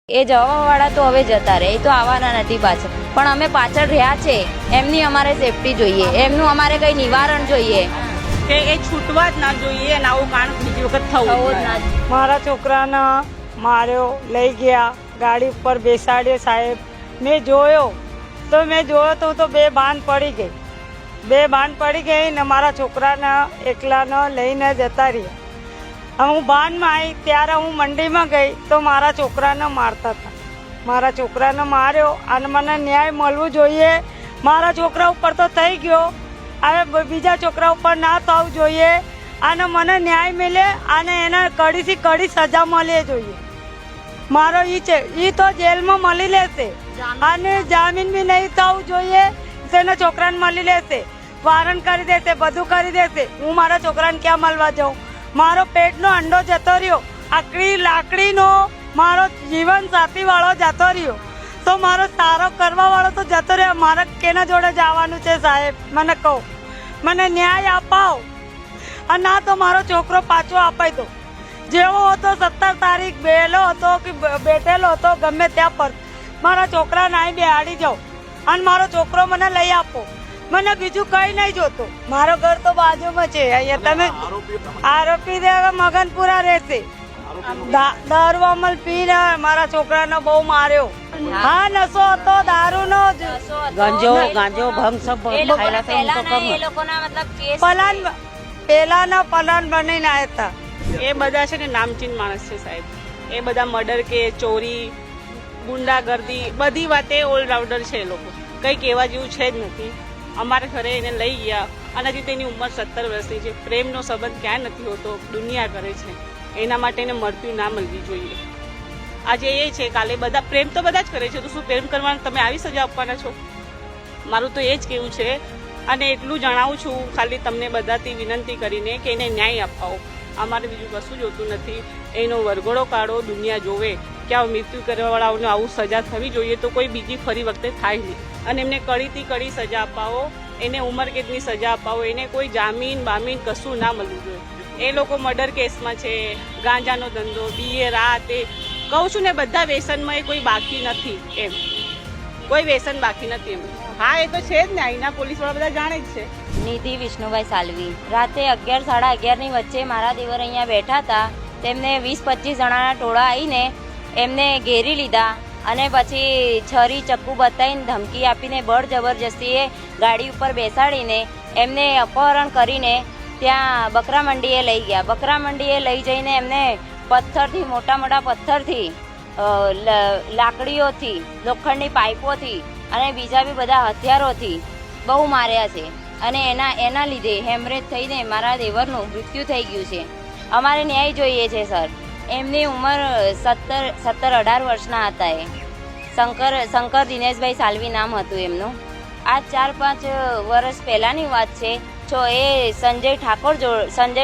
એ જવાવાળા તો હવે જતા રહે, એ તો આવવાના નથી પાછળ, પણ અમે પાછળ રહ્યા છે એમની અમારે સેફટી જોઈએ, એમનું અમારે કંઈ નિવારણ જોઈએ કે એ છૂટવા જ ના જોઈએ અને આવું કાંડ બીજી વખત થવું જ ના જોઈએ. મારા છોકરાને માર્યો, લઈ ગયા, ગાડી ઉપર બેસાડ્યો સાહેબ. મેં જોયો તો બેભાન પડી ગઈ ને મારા છોકરાને એકલાને લઈને જતા રહ્યા. હું ભાનમાં આવી ત્યારે હું મંડીમાં ગઈ તો મારા છોકરાને મારતા હતા. મારા છોકરાને માર્યો અને મને ન્યાય મળવું જોઈએ. મારા છોકરા ઉપર તો થઈ ગયો, હવે બીજા છોકરા ઉપર ના થવું જોઈએ અને મને ન્યાય મળે અને એને કડીથી કડી સજા મળે જોઈએ. મારો ઈ છે, ઈ તો જેલમાં મળી લેશે અને જામીન બી નહીં થવું જોઈએ. તેના છોકરાને મળી લેશે, વારણ કરી દેશે, બધું કરી દેશે. હું મારા છોકરાને ક્યાં મળવા જાઉં? મારો પેટનો અંડો જતો રહ્યો, આકડી લાકડીનો મારો જીવન સાથી વાળો જતો રહ્યો, તો મારો સારો કરવા વાળો તો જતો રહ્યો. મારે કેના જોડે જવાનું છે સાહેબ? મને કહો, મને ન્યાય અપાવો અને ના તો મારો છોકરો પાછો અપાઈ દો. જેવો હતો 17 તારીખ બેલો હતો કે બેઠેલો હતો ગમે ત્યાં પર મારા છોકરાને અહીં બેહાડી જાઓ અને મારો છોકરો મને લઈ આપો. મને બીજું કઈ નહીં જોતું. મારો ઘર તો બાજુમાં છે. અહીંયા તમે આરોપી મગનપુરા રહેશે. દારૂ અમલ પીને મારા છોકરાને બહુ માર્યો. હા, નશો હતો દારૂનો, ગાંજો ભંગ સબ પેલાના પલાન બનીને આવ્યા હતા. એ બધા છે ને નામચીન માણસ છે સાહેબ. એ બધા મર્ડર કે ચોરી, ગુંડાગર્દી, બધી વાતે ઓલરાઉન્ડર છે. એ લોકો કંઈ કહેવા જેવું છે જ નથી. અમારા ઘરે એને લઈ ગયા અને હજી તેની ઉંમર 17 વર્ષની છે. પ્રેમનો સંબંધ ક્યાંય નથી હોતો, દુનિયા કરે છે. એના માટે એને મૃત્યુ ના મળવી જોઈએ. આજે એ છે, કાલે બધા પ્રેમ તો બધા જ કરે છે. તો શું પ્રેમ કરવાનું તમે આવી સજા આપવાના છો? મારું તો એ જ કહેવું છે. અને એટલું જણાવું છું ખાલી તમને બધાથી વિનંતી કરીને કે એને ન્યાય અપાવો. અમારે બીજું કશું જોતું નથી. એનો વરઘોડો કાઢો, દુનિયા જોવે કે આ મૃત્યુ કરવાવાળાઓને આવું સજા થવી જોઈએ, તો કોઈ બીજી ફરી વખતે થાય નહીં. અને એમને કડીથી કડી સજા અપાવો, એને ઉંમરકેદની સજા અપાવો. એને કોઈ જામીન બામીન કશું ના મળવું જોઈએ. એ લોકો મર્ડર કેસમાં છે, ગાંજાનો ધંધો, બીએ રાત, એ કહું છું ને બધા વ્યસનમાં એ કોઈ બાકી નથી. એમ કોઈ વ્યસન બાકી નથી એમ. હા, એ તો છે જ ને, અહીંના પોલીસવાળા બધા જાણે જ છે. નિધિ વિષ્ણુભાઈ સાલવી. રાતે 11, સાડા 11ની વચ્ચે મારા દેવર અહીંયા બેઠા હતા. તેમને 20-25 જણાના ટોળા આવીને એમને ઘેરી લીધા અને પછી છરી ચક્કુ બતાવીને ધમકી આપીને બળ જબરજસ્તીએ ગાડી ઉપર બેસાડીને એમને અપહરણ કરીને ત્યાં બકરા મંડીએ લઈ ગયા. બકરા મંડીએ લઈ જઈને એમને પથ્થરથી, મોટા મોટા પથ્થરથી, લાકડીઓથી, લોખંડની પાઇપોથી અને બીજા બી બધા હથિયારોથી બહુ માર્યા છે. અને એના લીધે હેમરેજ થઈને મારા દેવરનું મૃત્યુ થઈ ગયું છે. અમારે ન્યાય જોઈએ છે સર. એમની ઉંમર 17-18 વર્ષના હતા. એ શંકર દિનેશભાઈ સાલવી નામ હતું એમનું. આ 4-5 વર્ષ પહેલાંની વાત છે. એ સંજય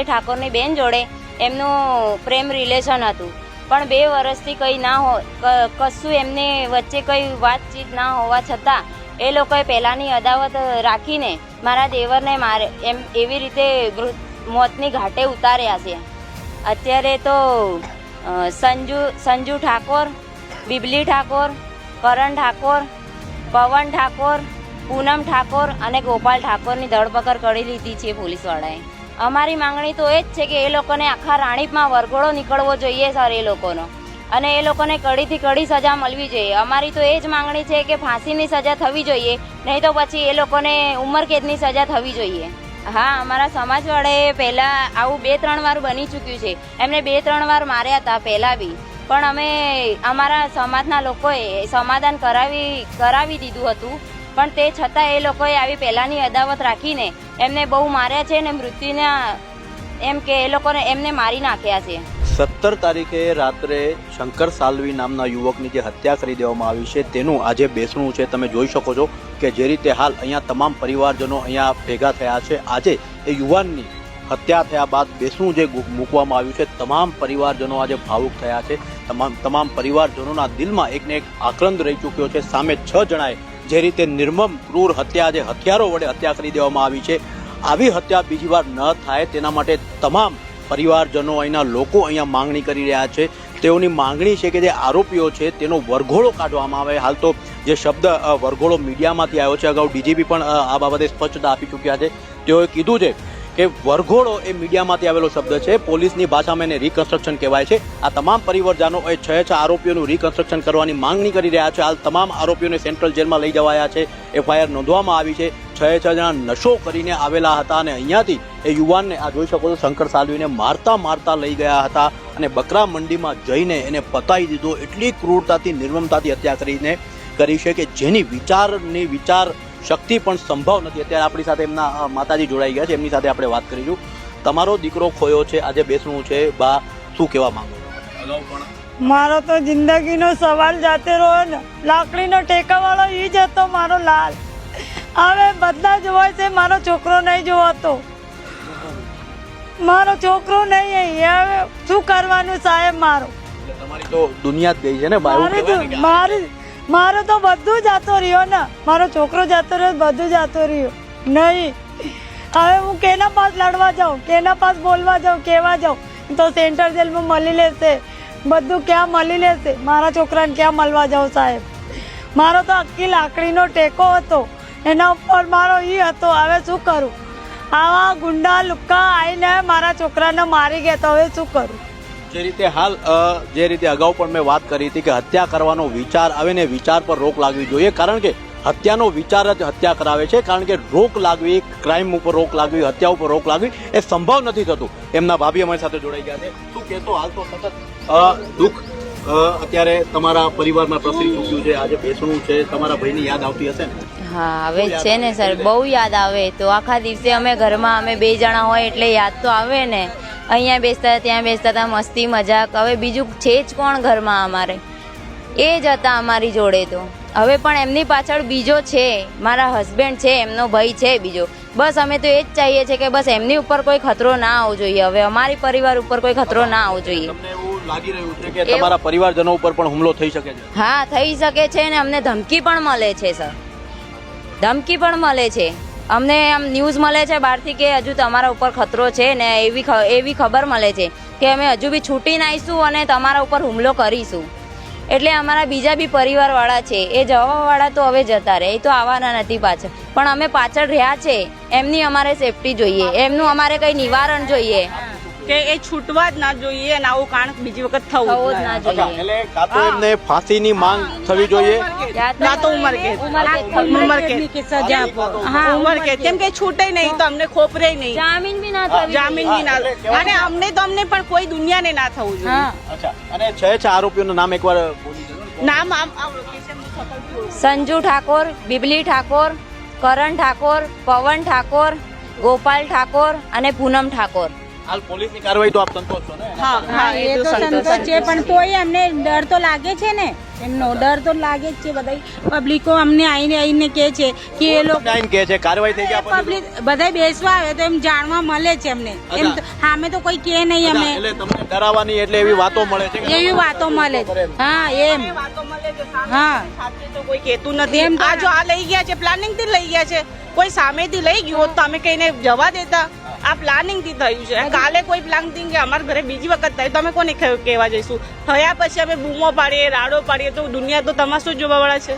ઠાકોરની બેન જોડે એમનું પ્રેમ રિલેશન હતું, પણ 2 વર્ષથી કંઈ ના કશું એમની વચ્ચે કંઈ વાતચીત ના હોવા છતાં એ લોકોએ પહેલાંની અદાવત રાખીને મારા દેવરને એવી રીતે મોતની ઘાટે ઉતાર્યા છે. અત્યારે તો સંજુ ઠાકોર, બિબલી ઠાકોર, કરણ ઠાકોર, પવન ઠાકોર, પૂનમ ઠાકોર અને ગોપાલ ઠાકોરની ધરપકડ કરી લીધી છે પોલીસવાળાએ. અમારી માંગણી તો એ જ છે કે એ લોકોને આખા રાણીપમાં વરઘોડો નીકળવો જોઈએ સર એ લોકોનો, અને એ લોકોને કડીથી કડી સજા મળવી જોઈએ. અમારી તો એ જ માંગણી છે કે ફાંસીની સજા થવી જોઈએ, નહીં તો પછી એ લોકોને ઉંમરકેદની સજા થવી જોઈએ. હા, અમારા સમાજવાળાએ પહેલાં આવું 2-3 વાર બની ચૂક્યું છે. એમને 2-3 વાર માર્યા હતા પહેલાં બી, પણ અમે અમારા સમાજના લોકોએ સમાધાન કરાવી દીધું હતું. પણ તે છતાં એ લોકોએ આવી પહેલાંની અદાવત રાખીને એમને બહુ માર્યા છે અને મૃત્યુના એમ કે એ લોકોને એમને મારી નાખ્યા છે. 17 તારીખે રાત્રે શંકર સાલવી નામના યુવકની જે હત્યા કરી દેવામાં આવી છે તેનું આજે બેસણું છે. તમે જોઈ શકો છો કે જે રીતે હાલ અહીંયા તમામ પરિવારજનો અહીંયા ભેગા થયા છે. આજે એ યુવાનની હત્યા થયા બાદ બેસણું જે મૂકવામાં આવ્યું છે, તમામ પરિવારજનો આજે ભાવુક થયા છે. તમામ પરિવારજનોના દિલમાં એકને એક આક્રંદ રહી ચૂક્યો છે. સામે 6 જણાએ જે રીતે નિર્મમ ક્રૂર હત્યા, જે હથિયારો વડે હત્યા કરી દેવામાં આવી છે, આવી હત્યા બીજી વાર ન થાય તેના માટે તમામ પરિવારજનો, અહીંના લોકો અહીંયા માંગણી કરી રહ્યા છે તેઓની માંગણી છે કે જે આરોપીઓ છે તેનો વરઘોડો કાઢવામાં આવે. હાલ તો જે શબ્દ વરઘોડો મીડિયામાંથી આવ્યો છે, અગાઉ ડીજીપી પણ આ બાબતે સ્પષ્ટતા આપી ચૂક્યા છે. તેઓએ કીધું છે કે વરઘોડો એ મીડિયામાંથી આવેલો શબ્દ છે, પોલીસની ભાષામાં એને રિકન્સ્ટ્રક્શન કહેવાય છે. આ તમામ પરિવારજનો એ 6 આરોપીઓનું રિકન્સ્ટ્રક્શન કરવાની માંગણી કરી રહ્યા છે. હાલ તમામ આરોપીઓને સેન્ટ્રલ જેલમાં લઈ જવાયા છે. એફઆઈઆર નોંધવામાં આવી છે. 6 જણા નશો કરીને આવેલા હતા અને અહીંયાથી એ યુવાનને આ જોઈ શકો છો શંકર સાલ્વીને મારતા લઈ ગયા હતા અને બકરા મંડીમાં જઈને એને પતાવી દીધો. એટલી ક્રૂરતાથી નિર્મમતાથી હત્યા કરી છે કે જેની વિચાર શક્તિ પણ સંભવ નથી. અત્યારે આપણી સાથે એમના માતાજી જોડાઈ ગયા છે, એમની સાથે આપણે વાત કરીશું. તમારો દીકરો ખોયો છે, આજે બેસણું છે, બા શું કહેવા માંગો છો? મારો તો જિંદગીનો સવાલ જાતે રહ્યો ને, લાકડીનો ટેકાવાળો ઈ જ હતો મારો લાલ. હવે બધા જોવાય છે, મારો છોકરો નહીં જોવાતો. મારો છોકરો નહીં અહીં. હવે શું કરવાનું સાહેબ? તમારી તો દુનિયા જ ગઈ છે ને બા, એવું કહેવાય ને કે મારો તો બધું જતો રહ્યો ને, મારો છોકરો જતો રહ્યો, બધું જતો રહ્યો નહીં. હવે હું કેના પાસ લડવા જાઉં, કેના પાસ બોલવા જાઉં, કેવા જાઉં? તો સેન્ટ્રલ જેલમાં મળી લેશે, બધું ક્યાં મળી લેશે? મારા છોકરાને ક્યાં મળવા જાઉં સાહેબ? મારો તો આખી લાકડીનો ટેકો હતો, એના ઉપર મારો ઈ હતો. હવે શું કરું? આવા ગુંડા લુક્કા આવીને મારા છોકરાને મારી ગયા, તો હવે શું કરું? જે રીતે અગાઉ પણ મેં વાત કરી હતી કે હત્યા કરવાનો વિચાર આવે ને વિચાર પર રોક લાગવી જોઈએ, કારણ કે હત્યાનો વિચાર જ હત્યા કરાવે છે. કારણ કે રોક લાગવી, ક્રાઇમ ઉપર રોક લાગવી, હત્યા ઉપર રોક લાગવી એ સંભવ નથી થતું. એમના ભાભી અમારી સાથે જોડાઈ ગયા છે. શું કહેતો? હાલ તો સતત દુઃખ અત્યારે તમારા પરિવારમાં પ્રસરી ચૂક્યું છે. આજે બેસણું છે, તમારા ભાઈની યાદ આવતી હશે ને? હા આવે જ છે ને સર, બહુ યાદ આવે. તો આખા દિવસે અમે ઘરમાં અમે 2 જણા હોય એટલે યાદ તો આવે ને. અહીંયા બેસતા ત્યાં બેસતા હતા, મસ્તી મજાક. હવે બીજું છે જ કોણ ઘરમાં? અમારે એ જ હતા અમારી જોડે. તો હવે પણ એમની પાછળ બીજો છે, મારા હસબન્ડ છે, એમનો ભાઈ છે બીજો. બસ અમે તો એ જ ચાહીએ છીએ કે બસ એમની ઉપર કોઈ ખતરો ના આવવો જોઈએ. હવે અમારી પરિવાર ઉપર કોઈ ખતરો ના આવવો જોઈએ. તમને એવું લાગી રહ્યું છે કે તમારા પરિવારજનો ઉપર પણ હુમલો થઈ શકે છે? હા થઈ શકે છે ને અમને ધમકી પણ મળે છે સર, ધમકી પણ મળે છે અમને. આમ ન્યૂઝ મળે છે બહારથી કે હજુ તમારા ઉપર ખતરો છે ને, એવી ખબર મળે છે કે અમે હજુ બી છૂટીને આવીશું અને તમારા ઉપર હુમલો કરીશું. એટલે અમારા બીજા બી પરિવારવાળા છે એ જવાવાળા તો હવે જતા રહે, એ તો આવવાના નથી પાછળ. પણ અમે પાછળ રહ્યા છે, એમની અમારે સેફટી જોઈએ, એમનું અમારે કંઈ નિવારણ જોઈએ કે એ છૂટવા જ ના જોઈએ અને આવું કાંડ બીજી વખત થવું જ ના જોઈએ. એટલે કાં તો એમને ફાંસીની માંગ થવી જોઈએ, ના તો ઉંમરકેદ કે સજા આપો. ઉંમરકેદ. કેમ કે છૂટે નહીં તો અમને ખોપરે નહીં, જામીન બી ના થવી, જામીન બી ના. અને અમને પણ કોઈ દુનિયાને ના થવું જોઈએ. અચ્છા, અને 6 આરોપીઓનું નામ એકવાર બોલી દો. નામ સંજુ ઠાકોર, બિબલી ઠાકોર, કરણ ઠાકોર, પવન ઠાકોર, ગોપાલ ઠાકોર અને પૂનમ ઠાકોર. હાલ પોલીસની કાર્યવાહી તો આપ સંતોષ છો ને? હા હા, એ તો સંતોષ છે, પણ તોય અમને ડર તો લાગે છે ને. એમનો ડર તો લાગે જ છે. બધા પબ્લિકો અમને આવીને કહે છે કે એ લોકો આઈને કહે છે કાર્યવાહી થઈ ગયા પછી? પબ્લિક બધા બેસવા આવે તો એમ જાણવા મળે છે અમને. એમ સામે તો કોઈ કહે નહીં અમે. એટલે તમને ડરાવવાની એટલે એવી વાતો મળે છે કે એવી વાતો મળે છે. હા એમ. હા સાથે તો કોઈ કહેતું નથી. આ જો આ લઈ ગયા છે, પ્લાનિંગ થી લઈ ગયા છે. કોઈ સામેથી લઈ ગયું હોત તો અમે કહીને જવા દેતા. આ પ્લાનિંગ થી થયું છે. કાલે કોઈ પ્લાનિંગ કે અમારા ઘરે બીજી વખત થાય તો અમે કોને કહેવા જઈશું? થયા પછી અમે બૂમો પાડીએ, રાડો પાડીએ તો દુનિયા તો તમાશો જ જોવા વાળા છે.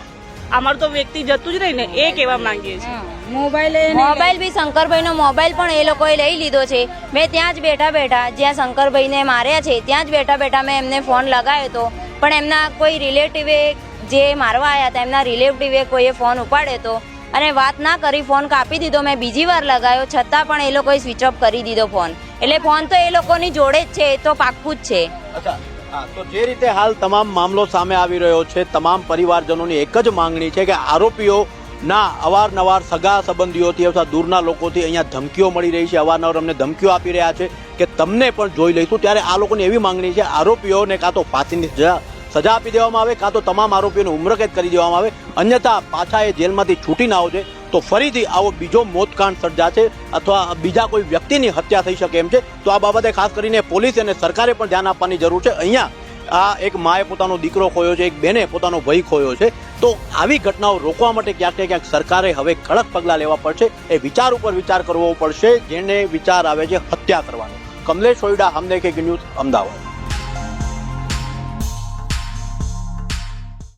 અમારું તો વ્યક્તિ જતું જ રહી ને, એ કહેવા માંગીએ છીએ. મોબાઈલ બી શંકરભાઈનો મોબાઈલ પણ એ લોકોએ લઈ લીધો છે. મેં ત્યાં જ બેઠા જ્યાં શંકરભાઈને માર્યા છે ત્યાં જ બેઠા મેં એમને ફોન લગાવ્યો હતો, પણ એમના કોઈ રિલેટિવે જે મારવા આવ્યા હતા એમના રિલેટિવે કોઈએ ફોન ઉપાડ્યો હતો અને વાત ના કરી, ફોન કાપી દીધો. મેં બીજી વાર લગાવ્યો છતાં પણ એ લોકોએ સ્વિચ ઓફ કરી દીધો ફોન. એટલે ફોન તો એ લોકોની જોડે જ છે, એ તો પાક્કું જ છે. તો જે રીતે હાલ તમામ મામલો સામે આવી રહ્યો છે, તમામ પરિવારજનોની એક જ માંગણી છે કે આરોપીઓ ના અવારનવાર સગા સંબંધીઓથી અથવા દૂરના લોકોથી અહીંયા ધમકીઓ મળી રહી છે. અવારનવાર અમને ધમકીઓ આપી રહ્યા છે કે તમને પણ જોઈ લઈશું. ત્યારે આ લોકોની એવી માંગણી છે આરોપીઓને કાં તો ફાંસીની સજા આપી દેવામાં આવે, કાં તો તમામ આરોપીઓને ઉમ્રકેદ કરી દેવામાં આવે. અન્યથા પાછા એ જેલમાંથી છૂટીને આવશે તો ફરીથી આવો બીજો મોતકાંડ સર્જાશે અથવા બીજા કોઈ વ્યક્તિની હત્યા થઈ શકે એમ છે. તો આ બાબતે ખાસ કરીને પોલીસ અને સરકારે પણ ધ્યાન આપવાની જરૂર છે. અહીંયા આ એક માએ પોતાનો દીકરો ખોયો છે, એક બેને પોતાનો ભાઈ ખોયો છે. તો આવી ઘટનાઓ રોકવા માટે ક્યાંક ને ક્યાંક સરકારે હવે કડક પગલાં લેવા પડશે. એ વિચાર ઉપર વિચાર કરવો પડશે જેને વિચાર આવે છે હત્યા કરવાનો. કમલેશ સોયડા, હમદેખે ન્યૂઝ, અમદાવાદ.